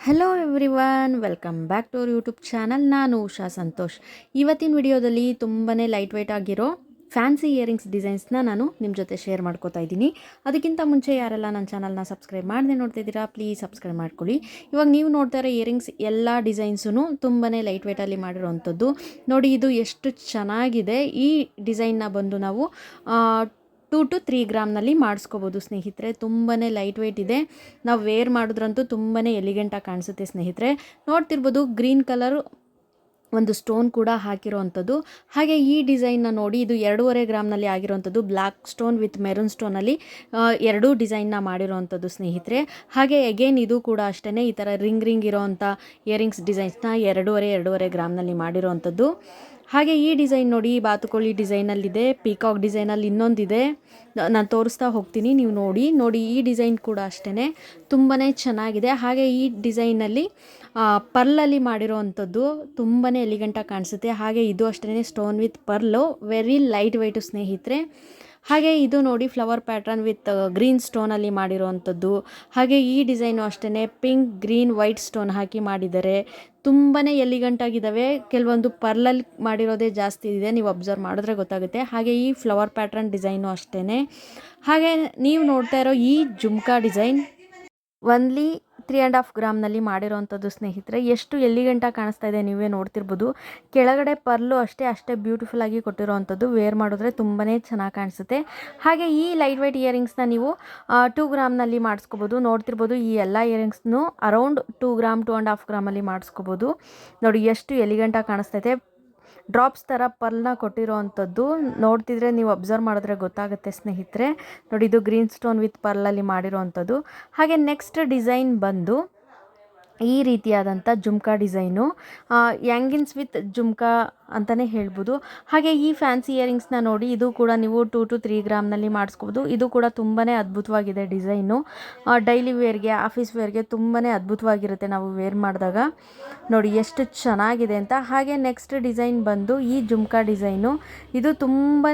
Hello everyone, welcome back to our YouTube channel. ನಾನು ಉಷಾ ಸಂತೋಷ್. ಇವತ್ತಿನ ವಿಡಿಯೋದಲ್ಲಿ ತುಂಬಾ ಲೈಟ್ ವೆಯ್ಟ್ ಆಗಿರೋ ಫ್ಯಾನ್ಸಿ ಇಯರಿಂಗ್ಸ್ ಡಿಸೈನ್ಸ್ನ ನಾನು ನಿಮ್ಮ ಜೊತೆ ಶೇರ್ ಮಾಡ್ಕೋತಾ ಇದ್ದೀನಿ. ಅದಕ್ಕಿಂತ ಮುಂಚೆ ಯಾರೆಲ್ಲ ನನ್ನ ಚಾನಲ್ನ ಸಬ್ಸ್ಕ್ರೈಬ್ ಮಾಡದೆ ನೋಡ್ತಿದ್ದೀರಾ, ಪ್ಲೀಸ್ ಸಬ್ಸ್ಕ್ರೈಬ್ ಮಾಡ್ಕೊಳ್ಳಿ. ಇವಾಗ ನೀವು ನೋಡ್ತಾ ಇರೋ ಇಯರಿಂಗ್ಸ್ ಎಲ್ಲ ಡಿಸೈನ್ಸೂ ತುಂಬಾ ಲೈಟ್ ವೆಯ್ಟಲ್ಲಿ ಮಾಡಿರೋವಂಥದ್ದು. ನೋಡಿ, ಇದು ಎಷ್ಟು ಚೆನ್ನಾಗಿದೆ. ಈ ಡಿಸೈನ್ನ ಬಂದು ನಾವು 2 to 3 ಗ್ರಾಮ್ನಲ್ಲಿ ಮಾಡಿಸ್ಕೋಬೋದು ಸ್ನೇಹಿತರೆ. ತುಂಬಾ ಲೈಟ್ ವೆಯ್ಟ್ ಇದೆ. ನಾವು ವೇರ್ ಮಾಡಿದ್ರಂತೂ ತುಂಬಾ ಎಲಿಗೆಂಟಾಗಿ ಕಾಣಿಸುತ್ತೆ ಸ್ನೇಹಿತರೆ. ನೋಡ್ತಿರ್ಬೋದು, ಗ್ರೀನ್ ಕಲರ್ ಒಂದು ಸ್ಟೋನ್ ಕೂಡ ಹಾಕಿರೋವಂಥದ್ದು. ಹಾಗೆ ಈ ಡಿಸೈನ್ನ ನೋಡಿ, ಇದು 2.5 ಗ್ರಾಮ್ನಲ್ಲಿ ಆಗಿರೋವಂಥದ್ದು. ಬ್ಲ್ಯಾಕ್ ಸ್ಟೋನ್ ವಿತ್ ಮೆರೂನ್ ಸ್ಟೋನಲ್ಲಿ ಎರಡೂ ಡಿಸೈನ್ನ ಮಾಡಿರೋವಂಥದ್ದು ಸ್ನೇಹಿತರೆ. ಹಾಗೆ ಅಗೇನ್ ಇದು ಕೂಡ ಅಷ್ಟೇ, ಈ ಥರ ರಿಂಗ್ ಇರೋವಂಥ ಇಯರಿಂಗ್ಸ್ ಡಿಸೈನ್ಸ್ನ 2.5 ಗ್ರಾಮ್ನಲ್ಲಿ ಮಾಡಿರೋವಂಥದ್ದು. ಹಾಗೆ ಈ ಡಿಸೈನ್ ನೋಡಿ, ಬಾತುಕೋಳಿ ಡಿಸೈನಲ್ಲಿದೆ, ಪೀಕಾಕ್ ಡಿಸೈನಲ್ಲಿ ಇನ್ನೊಂದಿದೆ. ನಾನು ತೋರಿಸ್ತಾ ಹೋಗ್ತೀನಿ, ನೀವು ನೋಡಿ. ಈ ಡಿಸೈನ್ ಕೂಡ ಅಷ್ಟೇ ತುಂಬಾ ಚೆನ್ನಾಗಿದೆ. ಹಾಗೆ ಈ ಡಿಸೈನಲ್ಲಿ ಪರ್ಲಲ್ಲಿ ಮಾಡಿರೋವಂಥದ್ದು ತುಂಬಾ ಎಲಿಗೆಂಟಾಗಿ ಕಾಣಿಸುತ್ತೆ. ಹಾಗೆ ಇದು ಅಷ್ಟೇ stone with pearl, very light weight ಸ್ನೇಹಿತರೆ. ಹಾಗೆ ಇದು ನೋಡಿ, ಫ್ಲವರ್ ಪ್ಯಾಟ್ರನ್ ವಿತ್ ಗ್ರೀನ್ ಸ್ಟೋನಲ್ಲಿ ಮಾಡಿರೋವಂಥದ್ದು. ಹಾಗೆ ಈ ಡಿಸೈನು ಅಷ್ಟೇ ಪಿಂಕ್, ಗ್ರೀನ್, ವೈಟ್ ಸ್ಟೋನ್ ಹಾಕಿ ಮಾಡಿದ್ದಾರೆ. ತುಂಬಾ ಎಲಿಗೆಂಟಾಗಿದ್ದಾವೆ. ಕೆಲವೊಂದು ಪರ್ಲಲ್ಲಿ ಮಾಡಿರೋದೇ ಜಾಸ್ತಿ ಇದೆ, ನೀವು ಅಬ್ಸರ್ವ್ ಮಾಡಿದ್ರೆ ಗೊತ್ತಾಗುತ್ತೆ. ಹಾಗೆ ಈ ಫ್ಲವರ್ ಪ್ಯಾಟ್ರನ್ ಡಿಸೈನು ಅಷ್ಟೇ. ಹಾಗೆ ನೀವು ನೋಡ್ತಾ ಇರೋ ಈ ಜುಮ್ಕಾ ಡಿಸೈನ್ ಒನ್ಲಿ 3.5 ಗ್ರಾಮ್ನಲ್ಲಿ ಮಾಡಿರೋವಂಥದ್ದು ಸ್ನೇಹಿತರೆ. ಎಷ್ಟು ಎಲಿಗೆಂಟಾಗಿ ಕಾಣಿಸ್ತಾ ಇದೆ, ನೀವೇ ನೋಡ್ತಿರ್ಬೋದು. ಕೆಳಗಡೆ ಪರ್ಲು ಅಷ್ಟೇ ಬ್ಯೂಟಿಫುಲ್ ಆಗಿ ಕೊಟ್ಟಿರೋವಂಥದ್ದು. ವೇರ್ ಮಾಡಿದ್ರೆ ತುಂಬಾ ಚೆನ್ನಾಗಿ ಕಾಣಿಸುತ್ತೆ. ಹಾಗೆ ಈ ಲೈಟ್ ವೆಯ್ಟ್ ಇಯರಿಂಗ್ಸ್ನ ನೀವು 2 ಗ್ರಾಮ್ನಲ್ಲಿ ಮಾಡಿಸ್ಕೋಬೋದು. ನೋಡ್ತಿರ್ಬೋದು, ಈ ಎಲ್ಲ ಇಯರಿಂಗ್ಸ್ನು ಅರೌಂಡ್ 2 ಗ್ರಾಮ್ 2.5 ಗ್ರಾಮಲ್ಲಿ ಮಾಡಿಸ್ಕೋಬೋದು. ನೋಡಿ ಎಷ್ಟು ಎಲಿಗೆಂಟಾಗಿ ಕಾಣಿಸ್ತೈತೆ. ಡ್ರಾಪ್ಸ್ ಥರ ಪರ್ಲ್ನ ಕೊಟ್ಟಿರೋವಂಥದ್ದು. ನೋಡ್ತಿದ್ರೆ ನೀವು ಅಬ್ಸರ್ವ್ ಮಾಡಿದ್ರೆ ಗೊತ್ತಾಗುತ್ತೆ ಸ್ನೇಹಿತರೆ. ನೋಡಿ, ಇದು ಗ್ರೀನ್ ಸ್ಟೋನ್ ವಿತ್ ಪರ್ಲಲ್ಲಿ ಮಾಡಿರೋವಂಥದ್ದು. ಹಾಗೆ ನೆಕ್ಸ್ಟ್ ಡಿಸೈನ್ ಬಂದು ಈ ರೀತಿಯಾದಂಥ ಜುಮ್ಕಾ ಡಿಸೈನು, ಯಾಂಗಿನ್ಸ್ ವಿತ್ ಜುಮ್ಕಾ ಅಂತಲೇ ಹೇಳ್ಬೋದು. ಹಾಗೆ ಈ ಫ್ಯಾನ್ಸಿ ಇಯರಿಂಗ್ಸ್ನ ನೋಡಿ, ಇದು ಕೂಡ ನೀವು 2 to 3 ಗ್ರಾಮ್ನಲ್ಲಿ ಮಾಡಿಸ್ಕೋಬೋದು. ಇದು ಕೂಡ ತುಂಬಾ ಅದ್ಭುತವಾಗಿದೆ ಡಿಸೈನು. ಡೈಲಿ ವೇರ್ಗೆ, ಆಫೀಸ್ ವೇರ್ಗೆ ತುಂಬಾ ಅದ್ಭುತವಾಗಿರುತ್ತೆ ನಾವು ವೇರ್ ಮಾಡಿದಾಗ. ನೋಡಿ ಎಷ್ಟು ಚೆನ್ನಾಗಿದೆ ಅಂತ. ಹಾಗೆ ನೆಕ್ಸ್ಟ್ ಡಿಸೈನ್ ಬಂದು ಈ ಜುಮ್ಕಾ ಡಿಸೈನು. ಇದು ತುಂಬಾ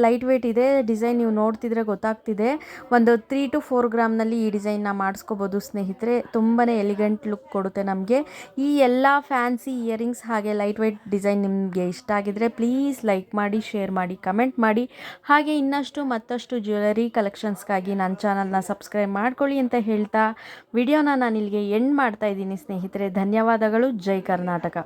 ಲೈಟ್ ವೆಯ್ಟ್ ಇದೆ. ಡಿಸೈನ್ ನೀವು ನೋಡ್ತಿದ್ರೆ ಗೊತ್ತಾಗ್ತಿದೆ. ಒಂದು 3 to 4 ಗ್ರಾಮ್ನಲ್ಲಿ ಈ ಡಿಸೈನ್ನ ಮಾಡಿಸ್ಕೋಬೋದು ಸ್ನೇಹಿತರೆ. ತುಂಬಾ ಎಲಿಗೆಂಟ್ ಲುಕ್ ಕೊಡುತ್ತೆ ನಮಗೆ. ಈ ಎಲ್ಲ ಫ್ಯಾನ್ಸಿ ಇಯರಿಂಗ್ಸ್ ಹಾಗೆ ಲೈಟ್ ವೆಯ್ಟ್ ಡಿಸೈನ್ ನಿಮಗೆ ಇಷ್ಟ ಆಗಿದ್ರೆ ಪ್ಲೀಸ್ ಲೈಕ್ ಮಾಡಿ, ಶೇರ್ ಮಾಡಿ, ಕಮೆಂಟ್ ಮಾಡಿ. ಹಾಗೆ ಮತ್ತಷ್ಟು ಜ್ಯುವೆಲರಿ ಕಲೆಕ್ಷನ್ಸ್ಗಾಗಿ ನನ್ನ ಚಾನಲ್ನ ಸಬ್ಸ್ಕ್ರೈಬ್ ಮಾಡ್ಕೊಳ್ಳಿ ಅಂತ ಹೇಳ್ತಾ ವಿಡಿಯೋನ ನಾನು ಇಲ್ಲಿಗೆ ಎಂಡ್ ಮಾಡ್ತಾ ಇದ್ದೀನಿ ಸ್ನೇಹಿತರೆ. ಧನ್ಯವಾದಗಳು. ಜೈ ಕರ್ನಾಟಕ.